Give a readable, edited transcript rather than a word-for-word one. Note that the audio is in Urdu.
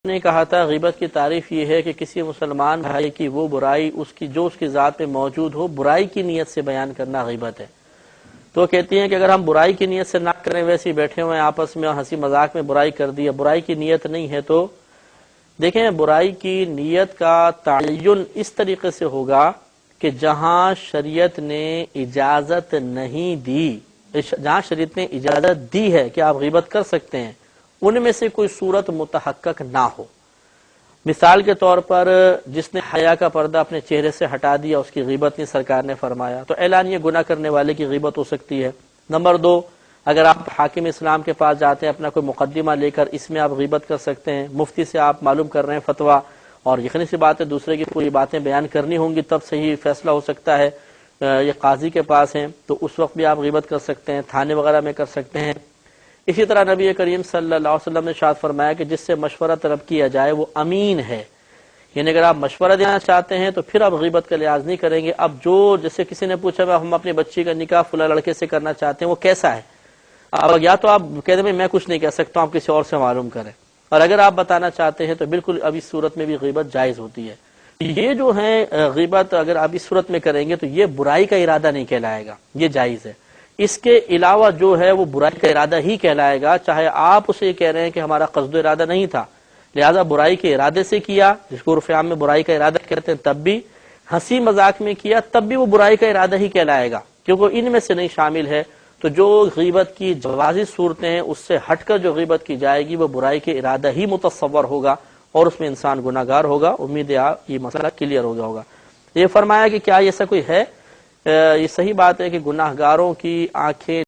نے کہا تھا غیبت کی تعریف یہ ہے کہ کسی مسلمان بھائی کی وہ برائی اس کی ذات میں موجود ہو، برائی کی نیت سے بیان کرنا غیبت ہے۔ تو کہتی ہیں کہ اگر ہم برائی کی نیت سے نہ کریں، ویسے ہی بیٹھے ہوئے ہیں آپس میں اور ہنسی مذاق میں برائی کر دی، برائی کی نیت نہیں ہے، تو دیکھیں برائی کی نیت کا تعین اس طریقے سے ہوگا کہ جہاں شریعت نے اجازت نہیں دی، جہاں شریعت نے اجازت دی ہے کہ آپ غیبت کر سکتے ہیں، ان میں سے کوئی صورت متحقق نہ ہو۔ مثال کے طور پر جس نے حیا کا پردہ اپنے چہرے سے ہٹا دیا، اس کی غیبت نہیں سرکار نے فرمایا، تو اعلانیہ گناہ کرنے والے کی غیبت ہو سکتی ہے۔ نمبر 2، اگر آپ حاکم اسلام کے پاس جاتے ہیں اپنا کوئی مقدمہ لے کر، اس میں آپ غیبت کر سکتے ہیں۔ مفتی سے آپ معلوم کر رہے ہیں فتویٰ، اور یقینی سی بات ہے دوسرے کی پوری باتیں بیان کرنی ہوں گی تب صحیح فیصلہ ہو سکتا ہے، یہ قاضی کے پاس ہیں تو اس وقت بھی آپ غیبت کر سکتے ہیں، تھانے وغیرہ میں کر سکتے ہیں۔ اسی طرح نبی کریم صلی اللہ علیہ وسلم نے ارشاد فرمایا کہ جس سے مشورہ طلب کیا جائے وہ امین ہے، یعنی اگر آپ مشورہ دینا چاہتے ہیں تو پھر آپ غیبت کا لحاظ نہیں کریں گے۔ اب جیسے کسی نے پوچھا ہم اپنی بچی کا نکاح فلاں لڑکے سے کرنا چاہتے ہیں، وہ کیسا ہے، اب یا تو آپ کہہ دیں میں کچھ نہیں کہہ سکتا ہوں، آپ کسی اور سے معلوم کریں، اور اگر آپ بتانا چاہتے ہیں تو بالکل اب اس صورت میں بھی غیبت جائز ہوتی ہے۔ یہ جو ہے غیبت اگر آپ اس صورت میں کریں گے تو یہ برائی کا ارادہ نہیں کہلائے گا، یہ جائز ہے۔ اس کے علاوہ جو ہے وہ برائی کا ارادہ ہی کہلائے گا، چاہے آپ اسے یہ کہہ رہے ہیں کہ ہمارا قصد و ارادہ نہیں تھا، لہذا برائی کے ارادے سے کیا، جس کو عرف عام میں برائی کا ارادہ کہتے ہیں، تب بھی ہنسی مذاق میں کیا، تب بھی وہ برائی کا ارادہ ہی کہلائے گا، کیونکہ ان میں سے نہیں شامل ہے۔ تو جو غیبت کی جوازی صورتیں ہیں اس سے ہٹ کر جو غیبت کی جائے گی وہ برائی کے ارادہ ہی متصور ہوگا اور اس میں انسان گناہ گار ہوگا۔ امید ہے یہ مسئلہ کلیئر ہو گیا ہوگا۔ یہ فرمایا کہ کیا ایسا کوئی ہے، یہ صحیح بات ہے کہ گناہ گاروں کی آنکھیں